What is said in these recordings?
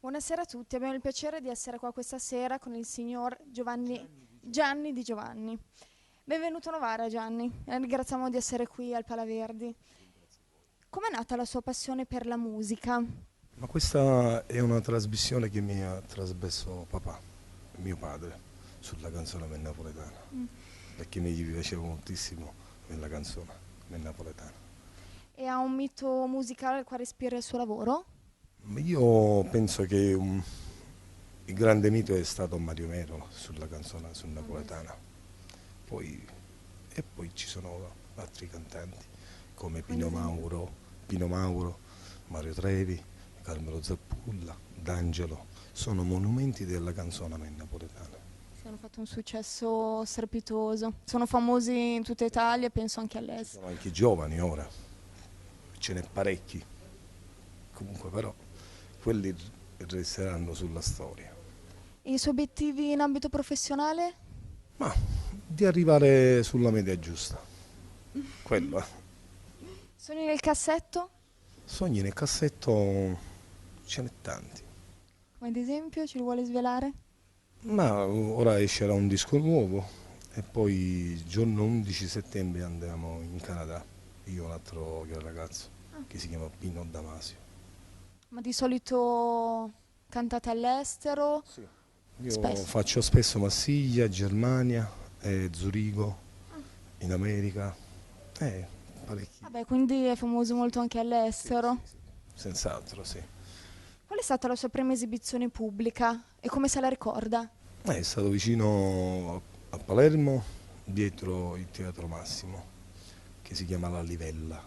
Buonasera a tutti, abbiamo il piacere di essere qua questa sera con il signor Gianni Di Giovanni. Benvenuto a Novara Gianni, ringraziamo di essere qui al Palaverdi. Com'è nata la sua passione per la musica? Ma questa è una trasmissione che mi ha trasmesso papà, mio padre, sulla canzone napoletana, Mm. perché mi piaceva moltissimo la canzone napoletana. E ha un mito musicale al quale ispira il suo lavoro? Ma io penso che il grande mito è stato Mario Mero sulla canzone Ah, beh, sì. napoletana. Poi, e poi ci sono altri cantanti come Come ad esempio? Pino Mauro, Mario Trevi, Carmelo Zappulla, D'Angelo. Sono monumenti della canzone napoletana. Sì, hanno fatto un successo strepitoso. Sono famosi in tutta Italia e penso anche Ci all'estero. sono anche i giovani ora, ce n'è parecchi, comunque però quelli resteranno sulla storia. E i suoi obiettivi in ambito professionale? Ma di arrivare sulla media giusta, quello è. Sogni nel cassetto? Sogni nel cassetto ce n'è tanti, Come ad esempio, ce li vuole svelare? ma ora escerà un disco nuovo e poi il giorno 11 settembre andiamo in Canada, io e un altro ragazzo Ah. che si chiama Pino Damasio. Ma di solito cantate all'estero? Sì. Io Spesso. faccio spesso Marsiglia, Germania, Zurigo, Ah. in America, eh, parecchi. Vabbè, quindi è famoso molto anche Sì, sì, all'estero. sì. Senz'altro, sì. Qual è stata la sua prima esibizione pubblica e come se la ricorda? È stato vicino a Palermo, dietro il Teatro Massimo, che si chiama La Livella,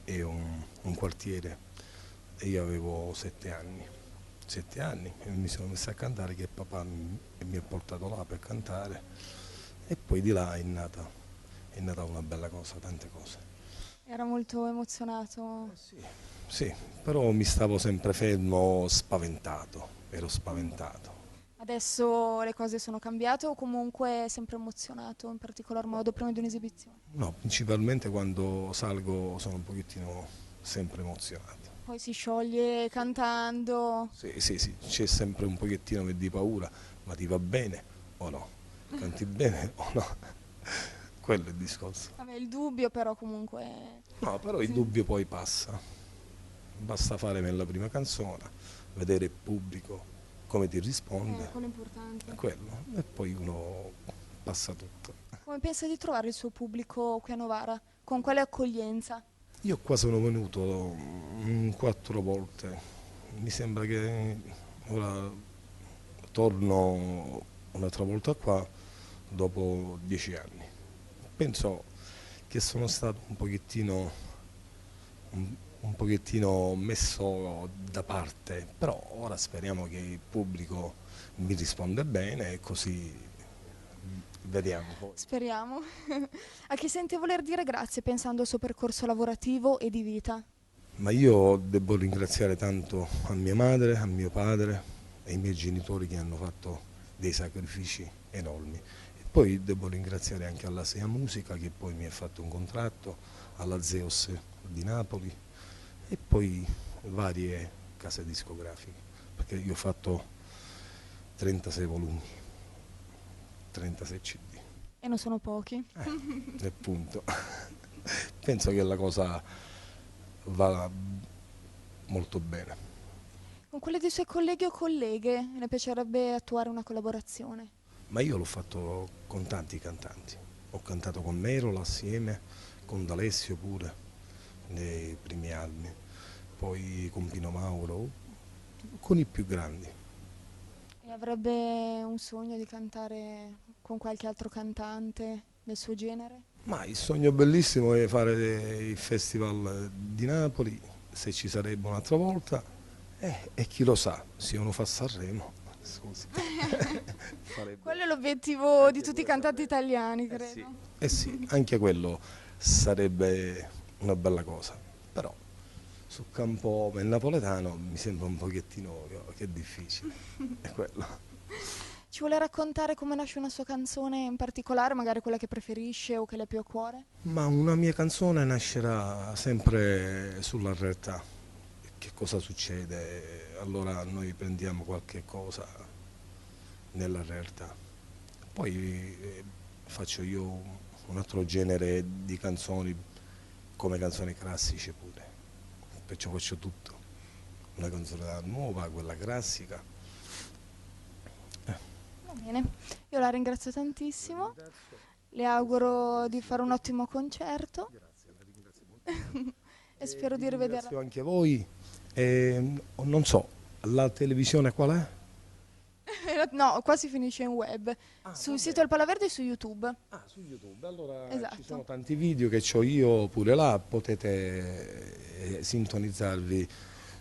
è un quartiere e io avevo 7 anni. 7 anni e mi sono messo a cantare che papà mi ha portato là per cantare e poi di là è nata una bella cosa, tante cose. Era molto emozionato. Sì, sì, però mi stavo sempre fermo, spaventato, ero Mm. spaventato. Adesso le cose sono cambiate o comunque è sempre emozionato in particolar modo prima di un'esibizione? No, principalmente quando salgo sono un pochettino sempre emozionato. Poi si scioglie cantando. Sì, sì, sì, c'è sempre un pochettino di paura, ma ti va bene o no? Canti bene o no? Quello è il discorso. Vabbè, il dubbio però comunque... No, però il Sì. dubbio poi passa. Basta fare nella prima canzone, vedere il pubblico come ti risponde, Quello è importante. quello, e poi uno passa tutto. Come pensa di trovare il suo pubblico qui a Novara? Con quale accoglienza? Io qua sono venuto 4 volte, mi sembra che ora torno un'altra volta qua dopo 10 anni. Penso che sono stato un pochettino messo da parte, però ora speriamo che il pubblico mi risponda bene e così vediamo poi. Speriamo. A chi sente voler dire grazie pensando al suo percorso lavorativo e di vita? Ma io devo ringraziare tanto a mia madre, a mio padre e ai miei genitori che hanno fatto dei sacrifici enormi. E poi devo ringraziare anche alla Sea Musica che poi mi ha fatto un contratto, alla Zeus di Napoli e poi varie case discografiche, perché io ho fatto 36 volumi, 36 CD. E non sono pochi. E appunto, penso che la cosa va molto bene. Con quelle dei suoi colleghi o colleghe le piacerebbe attuare una collaborazione? Ma io l'ho fatto con tanti cantanti. Ho cantato con Merola assieme, con D'Alessio pure, nei primi anni, poi con Pino Mauro, con i più grandi. E avrebbe un sogno di cantare con qualche altro cantante del suo genere? Ma il sogno bellissimo è fare il Festival di Napoli, se ci sarebbe un'altra volta, e chi lo sa, se uno fa Sanremo, scusi, Quello farebbe è l'obiettivo di anche tutti i pure cantanti Sanremo. italiani, Eh sì, credo. eh sì, anche quello sarebbe una bella cosa, però sul campo del napoletano mi sembra un pochettino che è difficile, è quello. Ci vuole raccontare come nasce una sua canzone in particolare, magari quella che preferisce o che le ha più a cuore? Ma una mia canzone nascerà sempre sulla realtà, che cosa succede, allora noi prendiamo qualche cosa nella realtà. Poi faccio io un altro genere di canzoni, come canzoni classiche pure, perciò faccio tutto, una canzone nuova, quella classica. Va bene, io la ringrazio tantissimo, le auguro di fare un ottimo concerto e spero di rivederla. Ringrazio anche voi. Non so, la televisione qual è? No, qua si finisce in web, sul sito del Palaverde e su YouTube. Ah, su YouTube. Allora ci sono Esatto. tanti video che ho io pure là, potete sintonizzarvi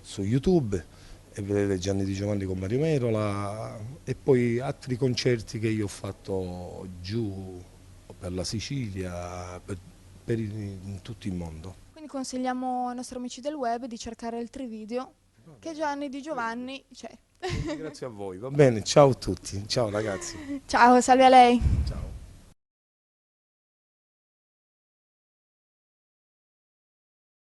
su YouTube e vedete Gianni Di Giovanni con Mario Merola e poi altri concerti che io ho fatto giù per la Sicilia, in tutto il mondo. Quindi consigliamo ai nostri amici del web di cercare altri video che Gianni Di Giovanni c'è. Grazie a voi, va bene, ciao a tutti, ciao ragazzi. Ciao, salve a lei. Ciao.